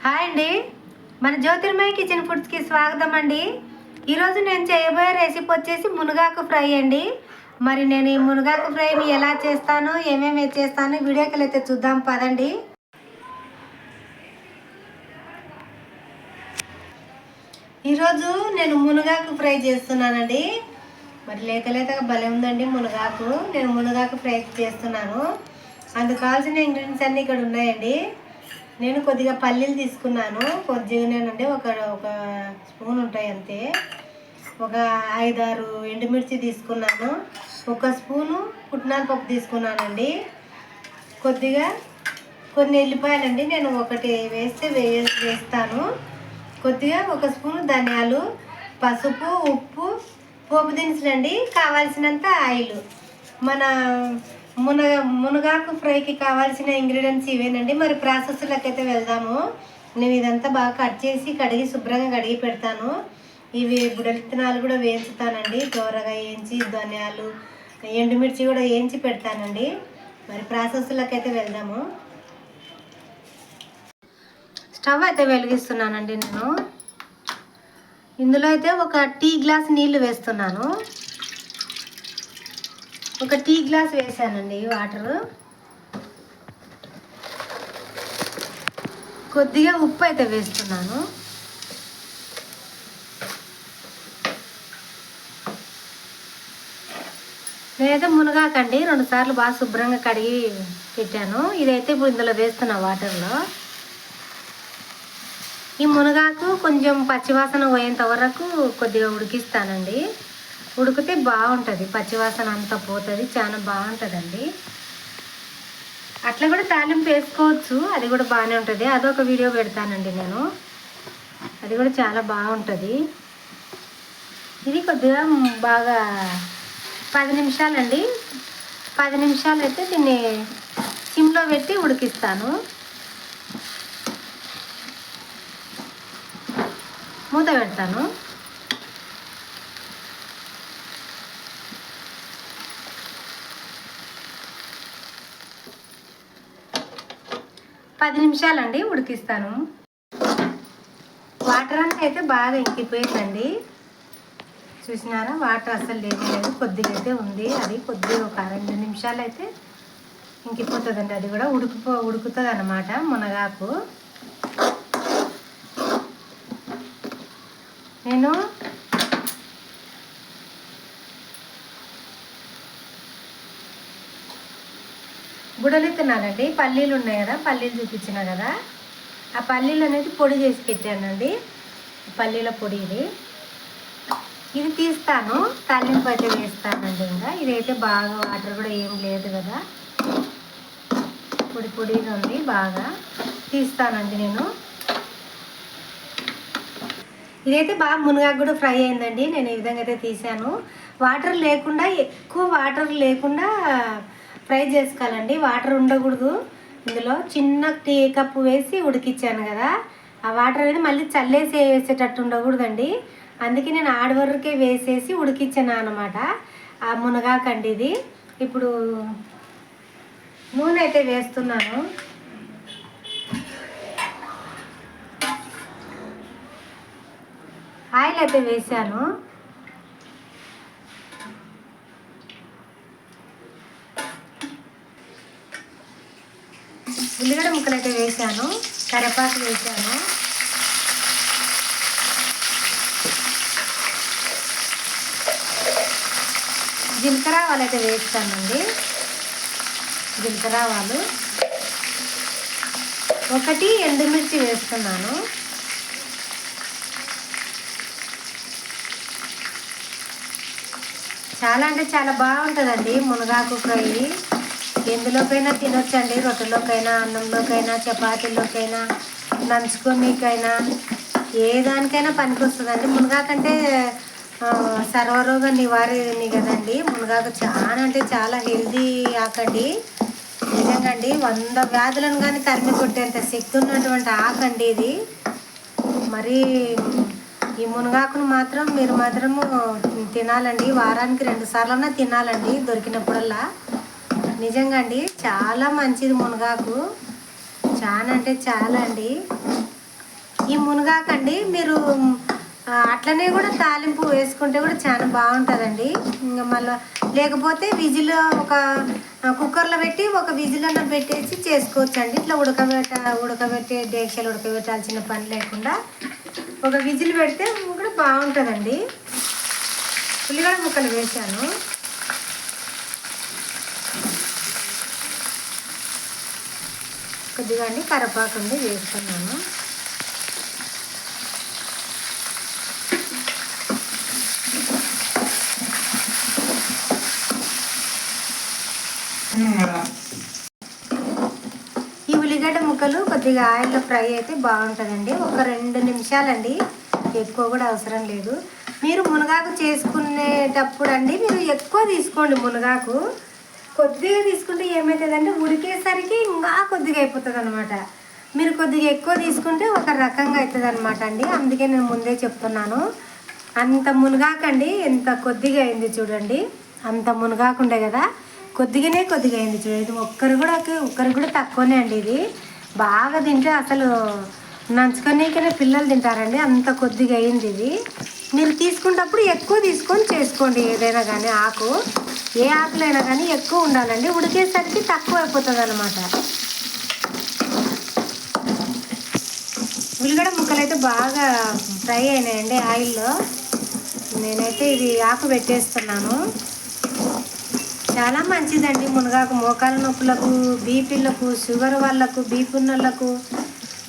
Hi అండి, మన జ్యోతిర్మయ kitchen ఫుడ్స్కి స్వాగతం అండి. ఈరోజు నేను చేయబోయే రెసిపీ వచ్చేసి మునగాకు ఫ్రై అండి. మరి నేను ఈ మునగాకు ఫ్రైని ఎలా చేస్తాను, ఏమేమి చేస్తాను వీడియోకి అయితే చూద్దాం పదండి. ఈరోజు నేను మునగాకు ఫ్రై చేస్తున్నానండి. మరి లేత లేతగా భలే ఉందండి మునగాకు. నేను మునగాకు ఫ్రై చేస్తున్నాను. అందుకు కావాల్సిన ఇంగ్రీడియంట్స్ అన్నీ ఇక్కడ ఉన్నాయండి. నేను కొద్దిగా పల్లీలు తీసుకున్నాను, కొద్దిగానేనండి, ఒక స్పూన్ ఉంటాయి అంతే. ఒక 5-6 ఎండుమిర్చి తీసుకున్నాను, ఒక స్పూను పుట్నాల పప్పు తీసుకున్నానండి, కొద్దిగా కొన్ని ఎల్లిపాయలండి, నేను ఒకటి వేస్తాను, కొద్దిగా ఒక స్పూను ధనియాలు, పసుపు, ఉప్పు, పోపు దినుసులండి, కావాల్సినంత ఆయిల్. మన మునగాకు ఫ్రైకి కావాల్సిన ఇంగ్రీడియంట్స్ ఇవేనండి. మరి ప్రాసెస్లోకి అయితే వెళ్దాము. నేను ఇదంతా బాగా కట్ చేసి కడిగి శుభ్రంగా కడిగి పెడతాను. ఇవి బుడలిత్తనాలు కూడా వేయించుతానండి, దోరగా వేయించి, ధనియాలు, ఎండుమిర్చి కూడా వేయించి పెడతానండి. మరి ప్రాసెస్లోకి అయితే వెళ్దాము. స్టవ్ అయితే వెలిగిస్తున్నానండి. నేను ఇందులో అయితే ఒక టీ గ్లాస్ నీళ్లు వేస్తున్నాను. ఒక టీ గ్లాస్ వేసానండి వాటరు. కొద్దిగా ఉప్పు అయితే వేస్తున్నాను. నేనైతే మునగాకండి 2 సార్లు బాగా శుభ్రంగా కడిగి పెట్టాను. ఇదైతే ఇప్పుడు ఇందులో వేస్తున్నా వాటర్లో. ఈ మునగాకు కొంచెం పచ్చివాసన పోయేంత వరకు కొద్దిగా ఉడికిస్తానండి. ఉడికితే బాగుంటుంది, పచ్చివాసన అంతా పోతుంది, చాలా బాగుంటుందండి. అట్లా కూడా తాలింపు వేసుకోవచ్చు, అది కూడా బాగానే ఉంటుంది. అదొక వీడియో పెడతానండి నేను, అది కూడా చాలా బాగుంటుంది. ఇది కొద్దిగా బాగా 10 నిమిషాలండి. 10 నిమిషాలు అయితే దీన్ని సిమ్లో పెట్టి ఉడికిస్తాను. మూత పెడతాను. పది నిమిషాలండి ఉడికిస్తాను. వాటర్ అంతా అయితే బాగా ఇంకిపోయిందండి. చూసినారా, వాటర్ అసలు లేదు, కొద్దిగా అయితే ఉంది. అది కొద్దిగా ఒక 2 నిమిషాలు అయితే ఇంకిపోతుందండి. అది కూడా ఉడుకుతుంది అన్నమాట మునగాకు. నేను బుడలిస్తున్నానండి. పల్లీలు ఉన్నాయి కదా, పల్లీలు చూపించిన కదా, ఆ పల్లీలు అనేది పొడి చేసి పెట్టానండి. పల్లీల పొడి ఇది తీస్తాను, తాలింపు అయితే వేస్తానండి. ఇంకా ఇదైతే బాగా వాటర్ కూడా ఏం లేదు కదా, పొడి పొడిగా ఉంది, బాగా తీస్తానండి నేను. ఇదైతే బాగా మునగాకు కూడా ఫ్రై అయిందండి. నేను ఈ విధంగా అయితే తీసాను. వాటర్ లేకుండా, ఎక్కువ వాటర్ లేకుండా ఫ్రై చేసుకోవాలండి. వాటర్ ఉండకూడదు. ఇందులో చిన్న టీ కప్పు వేసి ఉడికిచ్చాను కదా, ఆ వాటర్ అనేది మళ్ళీ చల్లేసి వేసేటట్టు ఉండకూడదండి. అందుకే నేను ఆడి వరకే వేసేసి ఉడికిచ్చాను అన్నమాట. ఆ మునగాకండి ఇది. ఇప్పుడు నూనె అయితే వేస్తున్నాను. ఆయిల్ అయితే వేసాను. ఉల్లిగడ్డ ముక్కలు అయితే వేసాను, కరివేపాకు వేసాను, జీలకర్ర ఆవాలు అయితే వేస్తానండి. జీలకర్ర ఆవాలు, 1 ఎండుమిర్చి వేస్తున్నాను. చాలా అంటే చాలా బాగుంటుందండి మునగాకు ఫ్రై. ఎందులోకైనా తినొచ్చండి, రొట్టెలోకైనా, అన్నంలోకైనా, చపాతీలోకైనా, నంచుకోనికైనా, ఏ దానికైనా పనికొస్తుందండి. మునగాకంటే సర్వరోగ నివారణి కదండి. మునగాకు చాలా అంటే చాలా హెల్దీ ఆకండి. నిజంగా అండి, 100 వ్యాధులను కానీ తరిమి కొట్టేంత శక్తి ఉన్నటువంటి ఆకండి ఇది. మరి ఈ మునగాకును మాత్రం మీరు మాత్రము తినాలండి. వారానికి 2 సార్లన్నా తినాలండి, దొరికినప్పుడల్లా. నిజంగా అండి, చాలా మంచిది మునగాకు, చాలా అంటే చాలా అండి. ఈ మునగాకండి మీరు అట్లనే కూడా తాలింపు వేసుకుంటే కూడా చాలా బాగుంటుందండి. ఇంకా మళ్ళీ లేకపోతే విజిల్ ఒక కుక్కర్లో పెట్టి ఒక విజిల్ అన్న పెట్టేసి చేసుకోవచ్చు అండి. ఇట్లా ఉడకబెట్టే డేక్షలు ఉడకబెట్టాల్సిన పని లేకుండా ఒక విజిల్ పెడితే కూడా బాగుంటుందండి. ఉల్లిగడ్డ ముక్కలు వేసాను. కొద్దిగా అండి కరివేపాకు వేస్తున్నాను. ఈ ఉల్లిగడ్డ ముక్కలు కొద్దిగా ఆయిల్లో ఫ్రై అయితే బాగుంటుందండి. ఒక 2 నిమిషాలండి, ఎక్కువ కూడా అవసరం లేదు. మీరు మునగాకు చేసుకునేటప్పుడు అండి మీరు ఎక్కువ తీసుకోండి. మునగాకు కొద్దిగా తీసుకుంటే ఏమవుతుందంటే ఉడికేసరికి ఇంకా కొద్దిగా అయిపోతుంది అనమాట. మీరు కొద్దిగా ఎక్కువ తీసుకుంటే ఒక రకంగా అవుతుంది అనమాట అండి. అందుకే నేను ముందే చెప్తున్నాను. అంత మునగాకండి ఎంత కొద్దిగా అయింది చూడండి. అంత మునగాకుండే కదా, కొద్దిగా అయింది చూడండి. ఇది ఒక్కరు కూడా తక్కువనే అండి. ఇది బాగా తింటే అసలు నంచుకొనేకనే పిల్లలు తింటారండి. అంత కొద్దిగా అయింది ఇది. మీరు తీసుకున్నప్పుడు ఎక్కువ తీసుకొని చేసుకోండి. ఏదైనా కానీ ఆకు, ఏ ఆకులైనా కానీ ఎక్కువ ఉండాలండి. ఉడికేసరికి తక్కువ అయిపోతుంది అనమాట. ఉల్లిగడ్డ ముక్కలు అయితే బాగా ఫ్రై అయినాయండి ఆయిల్లో. నేనైతే ఇది ఆకు పెట్టేస్తున్నాను. చాలా మంచిదండి మునగాకు. మోకాల నొప్పులకు, బీపీలకు, షుగర్ వాళ్ళకు, బీపీ ఉన్నోళ్ళకు,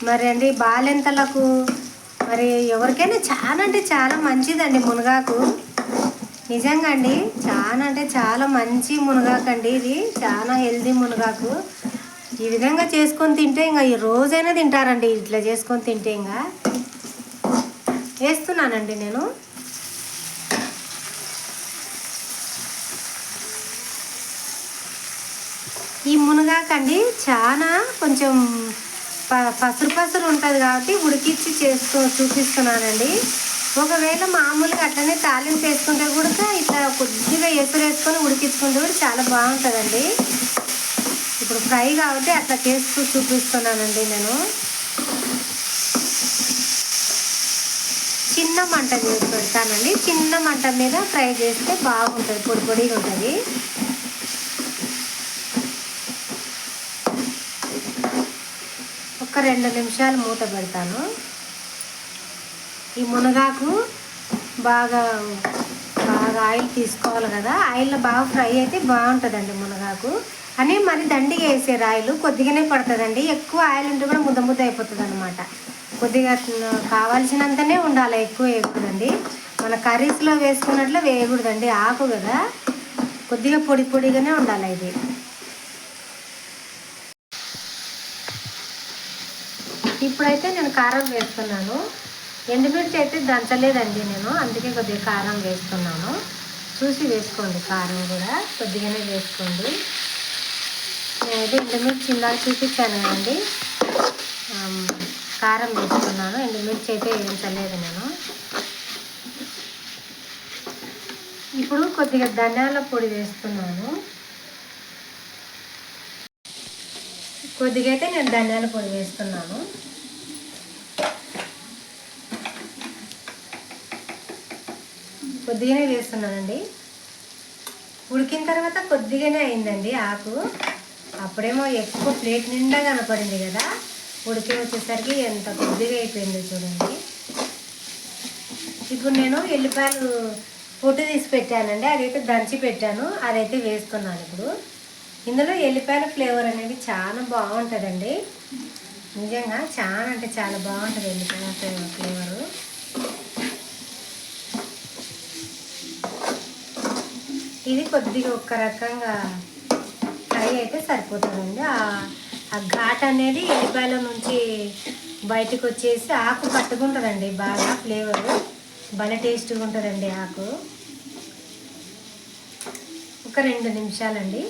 మరి అండి బాలెంతలకు, మరి ఎవరికైనా చాలా అంటే చాలా మంచిదండి మునగాకు. నిజంగా అండి చాలా అంటే చాలా మంచి మునగాకు అండి. ఇది చాలా హెల్దీ మునగాకు. ఈ విధంగా చేసుకొని తింటే ఇంకా ఈ రోజైనా తింటారండి. ఇట్లా చేసుకొని తింటే ఇంకా వేస్తున్నానండి నేను. ఈ మునగాకండి చాలా కొంచెం పసురు ఉంటుంది కాబట్టి ఉడికిచ్చి చూపిస్తున్నానండి. ఒకవేళ మామూలుగా అట్లనే తాలింపు వేసుకుంటే కూడా ఇట్లా కొద్దిగా ఎసురు వేసుకొని ఉడికించుకుంటే కూడా చాలా బాగుంటుందండి. ఇప్పుడు ఫ్రై కాబట్టి అట్లా చూపిస్తున్నానండి నేను. చిన్న మంట మీద పెడతానండి. చిన్న మంట మీద ఫ్రై చేస్తే బాగుంటుంది, పొడి పొడిగా ఉంటుంది. ఒక 2 నిమిషాలు మూత పెడతాను. ఈ మునగాకు బాగా ఆయిల్ తీసుకోవాలి కదా. ఆయిల్లో బాగా ఫ్రై అయితే బాగుంటుందండి మునగాకు. అని మరి దండిగా వేసారు ఆయిల్, కొద్దిగానే పడుతుందండి. ఎక్కువ ఆయిల్ ఉంటే కూడా ముద్ద అయిపోతుంది అనమాట. కొద్దిగా కావాల్సినంతనే ఉండాలి, ఎక్కువ వేయకూడదండి. మన కర్రీస్లో వేసుకున్నట్లు వేయకూడదండి, ఆకు కదా. కొద్దిగా పొడిగానే ఉండాలి ఇది. ఇప్పుడైతే నేను కారం వేస్తున్నాను. ఎండుమిర్చి అయితే దంచలేదండి నేను, అందుకే కొద్దిగా కారం వేస్తున్నాను. చూసి వేసుకోండి, కారం కూడా కొద్దిగానే వేసుకోండి. నేనైతే ఎండుమిర్చి ఇందాక చూపించాను కదండి, కారం వేస్తున్నాను. ఎండుమిర్చి అయితే వేయించలేదు నేను. ఇప్పుడు కొద్దిగా ధనియాల పొడి వేస్తున్నాను. కొద్దిగా అయితే నేను ధనియాల పొడి వేస్తున్నాను. కొద్దిగానే వేస్తున్నానండి. ఉడికిన తర్వాత కొద్దిగానే అయిందండి ఆకు. అప్పుడేమో ఎక్కువ ప్లేట్ నిండా కనపడింది కదా, ఉడికి వచ్చేసరికి ఎంత కొద్దిగా అయిపోయింది చూడండి. ఇప్పుడు నేను ఎల్లిపాయలు పొట్టు తీసి పెట్టానండి, అదైతే దంచి పెట్టాను, అదైతే వేస్తున్నాను ఇప్పుడు. ఇందులో ఎల్లిపాయల ఫ్లేవర్ అనేది చాలా బాగుంటుందండి. నిజంగా చాలా అంటే చాలా బాగుంటుంది ఎల్లిపాయల ఫ్లేవరు. ఇది కొద్దిగా ఒక రకంగా ఫ్రై అయితే సరిపోతుందండి. ఆ ఘాట్ అనేది ఎల్లిపాయల నుంచి బయటకు వచ్చేసి ఆకు పట్టుకుంటుందండి బాగా. ఫ్లేవరు భలే టేస్ట్గా ఉంటుందండి ఆకు. ఒక 2 నిమిషాలండి,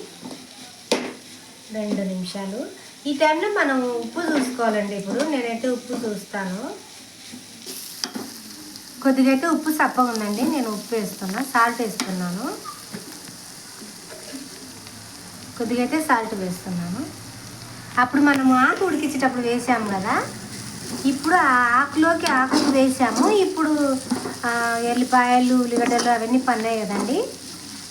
2 నిమిషాలు. ఈ టైంలో మనం ఉప్పు చూసుకోవాలండి. ఇప్పుడు నేనైతే ఉప్పు చూస్తాను. కొద్దిగా అయితే ఉప్పు సప్పగా ఉందండి, నేను ఉప్పు వేస్తున్నా, సాల్ట్ వేస్తున్నాను. కొద్దిగా అయితే సాల్ట్ వేస్తున్నాను. అప్పుడు మనము ఆకు ఉడికించేటప్పుడు వేసాము కదా, ఇప్పుడు ఆ ఆకులోకి ఆకు వేసాము. ఇప్పుడు ఎల్లిపాయలు ఉల్లిగడ్డలు అవన్నీ పన్నాయి కదండి,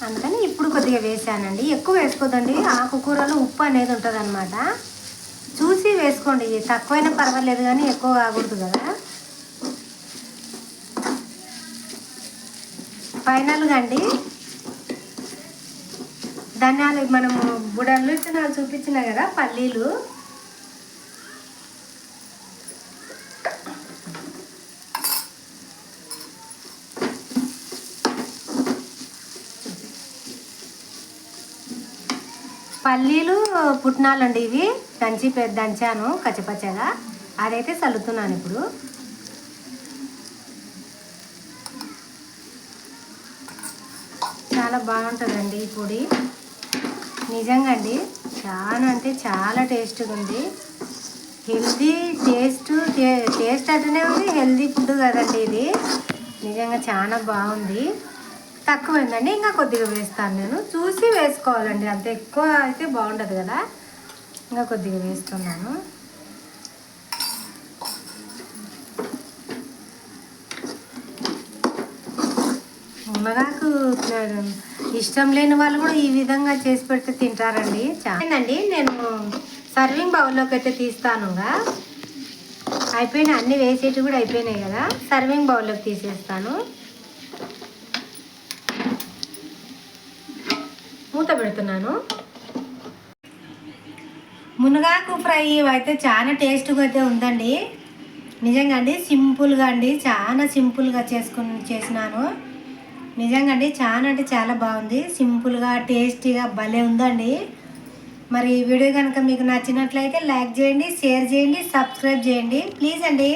అందుకని ఇప్పుడు కొద్దిగా వేసానండి. ఎక్కువ వేసుకోదండి, ఆకుకూరలో ఉప్పు అనేది ఉంటుంది అనమాట. చూసి వేసుకోండి, తక్కువైనా పర్వాలేదు కానీ ఎక్కువ కాకూడదు కదా. ఫైనల్గా అండి ధనియాలు, మనము బుడలు విత్తనాలు చూపించిన కదా, పల్లీలు పుట్నాలు అండి, ఇవి దంచాను కచ్చపచ్చగా, అదైతే చల్లుతున్నాను ఇప్పుడు. చాలా బాగుంటుందండి ఈ పొడి, నిజంగా అండి. చాలా అంటే చాలా టేస్ట్గా ఉంది. హెల్దీ టేస్ట్ అటనే ఉంది, హెల్దీ ఫుడ్ కదండి ఇది. నిజంగా చాలా బాగుంది. తక్కువైందండి, ఇంకా కొద్దిగా వేస్తాను నేను. చూసి వేసుకోవాలండి, అంత ఎక్కువ అయితే బాగుండదు కదా. ఇంకా కొద్దిగా వేస్తున్నాను. మునగాకు ఇష్టం లేని వాళ్ళు కూడా ఈ విధంగా చేసి పెడితే తింటారండి. చాలండి, నేను సర్వింగ్ బౌల్లోకి అయితే తీస్తానుగా. అయిపోయినాయి, అన్నీ వేసేటి కూడా అయిపోయినాయి కదా. సర్వింగ్ బౌల్లోకి తీసేస్తాను. మూత పెడుతున్నాను. మునగాకు ఫ్రై అయితే చాలా టేస్ట్గా అయితే ఉందండి. నిజంగా అండి, సింపుల్గా అండి, చాలా సింపుల్గా చేసినాను. నిజంగా అండి, చాలా అంటే చాలా బాగుంది. సింపుల్గా టేస్టీగా భలే ఉందండి. మరి ఈ వీడియో కనుక మీకు నచ్చినట్లయితే లైక్ చేయండి, షేర్ చేయండి, సబ్స్క్రైబ్ చేయండి ప్లీజ్ అండి.